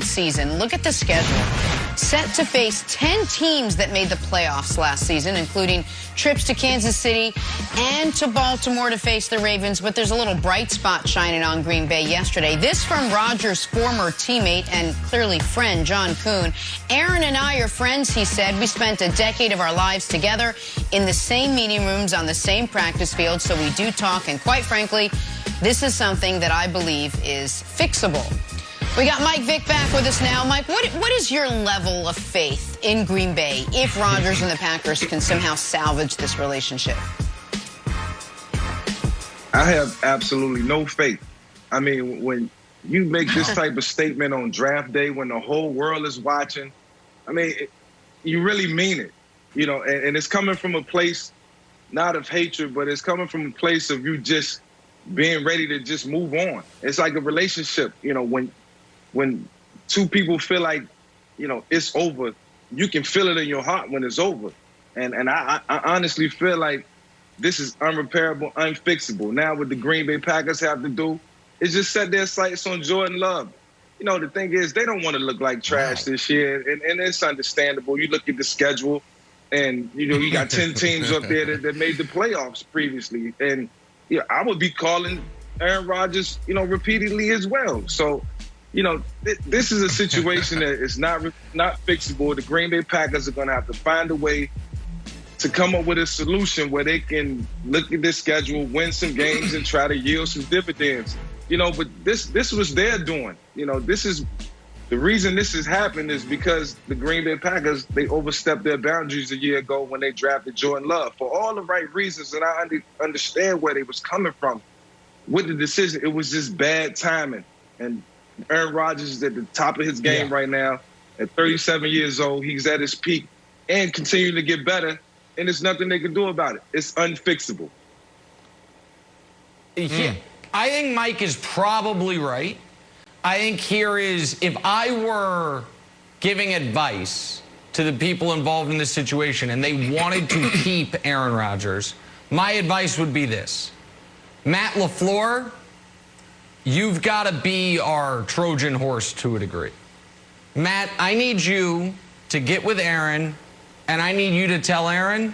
season. Look at the schedule. Set to face 10 teams that made the playoffs last season, including trips to Kansas City and to Baltimore to face the Ravens. But there's a little bright spot shining on Green Bay yesterday. This from Rodgers' former teammate and clearly friend, John Kuhn. Aaron and I are friends, he said. We spent a decade of our lives together in the same meeting rooms on the same practice field, so we do talk. And quite frankly, this is something that I believe is fixable. We got Mike Vick back with us now. Mike, what is your level of faith in Green Bay if Rodgers and the Packers can somehow salvage this relationship? I have absolutely no faith. I mean, when you make this type of statement on draft day when the whole world is watching, I mean, you really mean it. You know, and it's coming from a place not of hatred, but it's coming from a place of you just being ready to just move on. It's like a relationship, you know, when two people feel like, you know, it's over, you can feel it in your heart when it's over. And I honestly feel like this is unrepairable, unfixable. Now what the Green Bay Packers have to do is just set their sights on Jordan Love. You know, the thing is, they don't want to look like trash this year, and it's understandable. You look at the schedule, and, you know, you got 10 teams up there that made the playoffs previously. And, you know, I would be calling Aaron Rodgers, you know, repeatedly as well. So, you know, this is a situation that is not fixable. The Green Bay Packers are going to have to find a way to come up with a solution where they can look at this schedule, win some games, and try to yield some dividends. You know, but this was their doing. You know, this is the reason this has happened is because the Green Bay Packers, they overstepped their boundaries a year ago when they drafted Jordan Love for all the right reasons, and I understand where they was coming from with the decision. It was just bad timing, and Aaron Rodgers is at the top of his game right now. At 37 years old, he's at his peak and continuing to get better, and there's nothing they can do about it. It's unfixable. Yeah, I think Mike is probably right. I think here is, if I were giving advice to the people involved in this situation and they wanted to keep Aaron Rodgers, my advice would be this. Matt LaFleur, you've got to be our Trojan horse to a degree. Matt, I need you to get with Aaron, and I need you to tell Aaron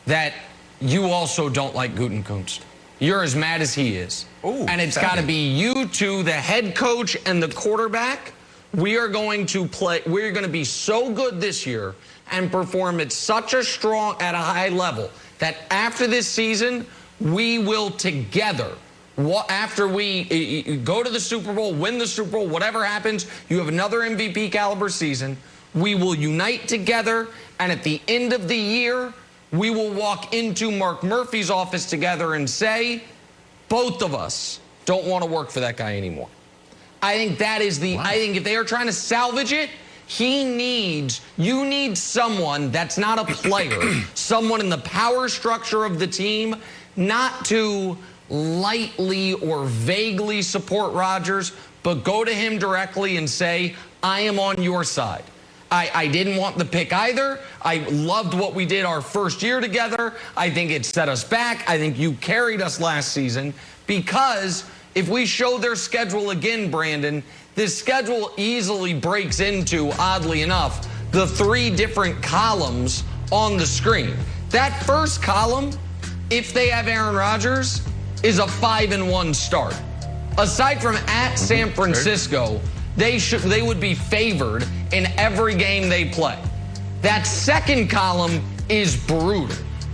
that you also don't like Gutekunst. You're as mad as he is. Ooh, and it's got to be you two, the head coach and the quarterback. We are going to play. We're going to be so good this year and perform at a high level that after this season, we will together, after we go to the Super Bowl, win the Super Bowl, whatever happens, you have another MVP caliber season. We will unite together, and at the end of the year, we will walk into Mark Murphy's office together and say, both of us don't want to work for that guy anymore. I think that is I think if they are trying to salvage it, you need someone that's not a player, someone in the power structure of the team, not to lightly or vaguely support Rodgers, but go to him directly and say, I am on your side. I didn't want the pick either. I loved what we did our first year together. I think it set us back. I think you carried us last season because if we show their schedule again, Brandon, this schedule easily breaks into, oddly enough, the 3 different columns on the screen. That first column, if they have Aaron Rodgers, is a 5-1 start. Aside from at San Francisco, they would be favored in every game they play. That second column is brutal.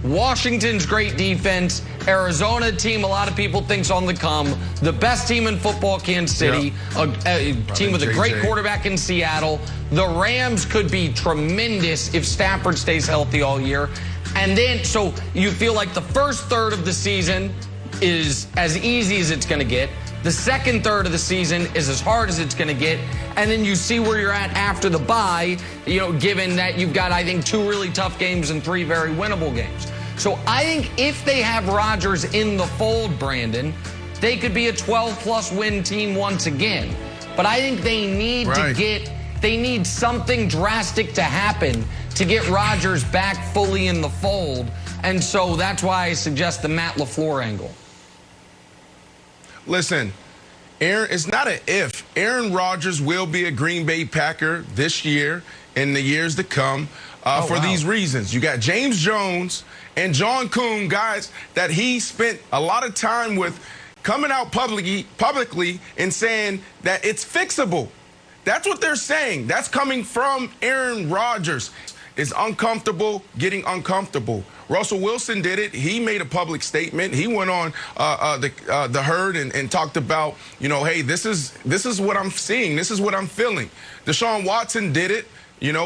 Washington's great defense, Arizona team a lot of people think's on the come, the best team in football, Kansas City, a team with a great quarterback in Seattle. The Rams could be tremendous if Stafford stays healthy all year. And then, so you feel like the first third of the season is as easy as it's going to get. The second third of the season is as hard as it's going to get. And then you see where you're at after the bye, you know, given that you've got, I think, 2 really tough games and 3 very winnable games. So I think if they have Rodgers in the fold, Brandon, they could be a 12-plus win team once again. But I think they need they need something drastic to happen to get Rodgers back fully in the fold. And so that's why I suggest the Matt LaFleur angle. Listen, It's not an if. Aaron Rodgers will be a Green Bay Packer this year and the years to come for these reasons. You got James Jones and John Kuhn, guys that he spent a lot of time with, coming out publicly and saying that it's fixable. That's what they're saying. That's coming from Aaron Rodgers. It's uncomfortable getting uncomfortable. Russell Wilson did it. He made a public statement. He went on the herd and talked about, hey, this is what I'm seeing. This is what I'm feeling. Deshaun Watson did it,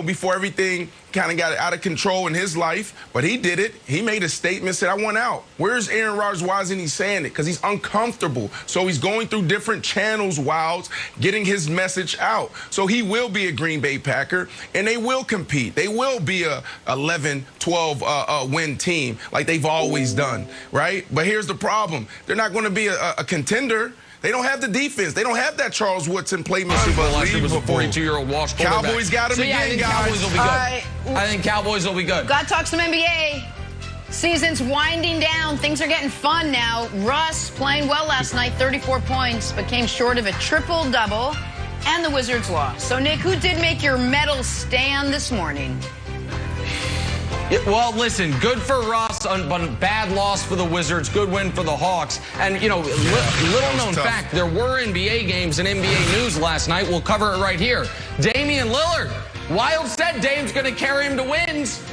before everything kind of got out of control in his life. But he did it. He made a statement, said, I want out. Where's Aaron Rodgers? Why isn't he saying it? Because he's uncomfortable. So he's going through different channels, Wilds, getting his message out. So he will be a Green Bay Packer, and they will compete. They will be a 11, 12 win team like they've always done, right? But here's the problem. They're not going to be a contender. They don't have the defense. They don't have that Charles Woodson playmaker. Last year was a 42-year-old washed quarterback. Cowboys got him again, guys. Cowboys will be good. I think Cowboys will be good. Got to talk some NBA. Season's winding down. Things are getting fun now. Russ playing well last night, 34 points, but came short of a triple-double, and the Wizards lost. So, Nick, who did make your medal stand this morning? Well, listen, good for Russ, but bad loss for the Wizards, good win for the Hawks. And, little known fact, there were NBA games and NBA news last night. We'll cover it right here. Damian Lillard. Wild said Dame's going to carry him to wins.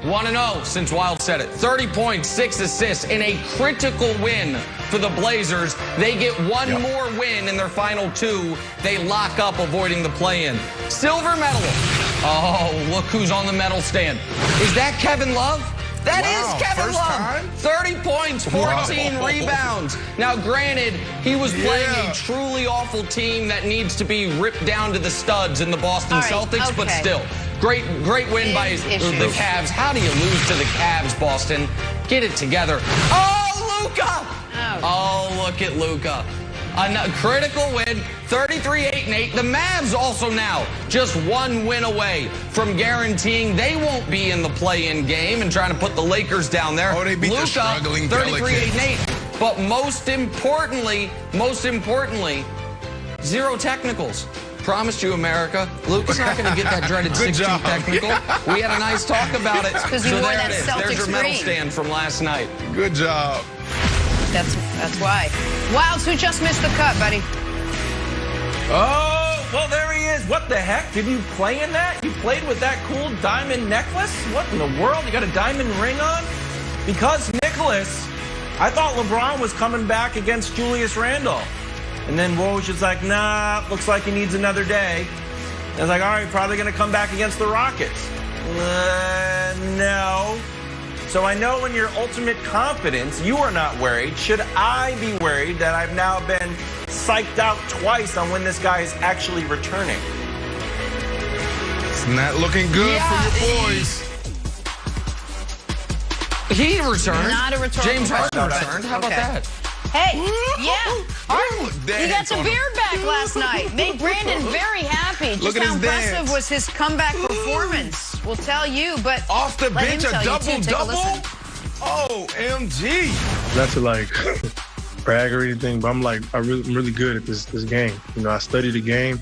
1-0 since Wild said it. 30 points, 6 assists in a critical win for the Blazers. They get one more win in their final 2. They lock up, avoiding the play-in. Silver medalist. Oh, look who's on the medal stand. Is that Kevin Love? That is Kevin Love. 30 points, 14 rebounds. Now, granted, he was playing a truly awful team that needs to be ripped down to the studs in the Boston Celtics, but still, great win by the Cavs. How do you lose to the Cavs, Boston? Get it together. Oh, Luka! Oh, look at Luka. A critical win, 33-8-8. The Mavs also now just one win away from guaranteeing they won't be in the play-in game and trying to put the Lakers down there. Oh, they beat the struggling 33-8-8. But most importantly, 0 technicals. Promised you, America. Luka's not going to get that dreaded 16 technical. We had a nice talk about it. So there it is. There's your medal stand from last night. Good job. That's why. Wilds, who just missed the cut, buddy? Oh, well, there he is. What the heck? Did you play in that? You played with that cool diamond necklace? What in the world? You got a diamond ring on? Because Nicholas, I thought LeBron was coming back against Julius Randle. And then Woj is like, nah, looks like he needs another day. And I was like, all right, probably going to come back against the Rockets. No. So I know in your ultimate confidence, you are not worried. Should I be worried that I've now been psyched out twice on when this guy is actually returning? It's not looking good for your boys. He returned. Not a return. James Harden returned. How about that? Hey, Harden, he got some beard back last night. Made Brandon very happy. Just how impressive was his comeback performance. We'll tell you, but off the bench, a double-double? OMG. Not to brag or anything, but I'm really good at this game. I study the game.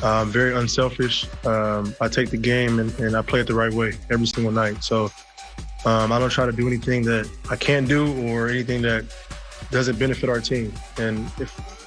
I'm very unselfish. I take the game and I play it the right way every single night. So I don't try to do anything that I can't do or anything that doesn't benefit our team. And if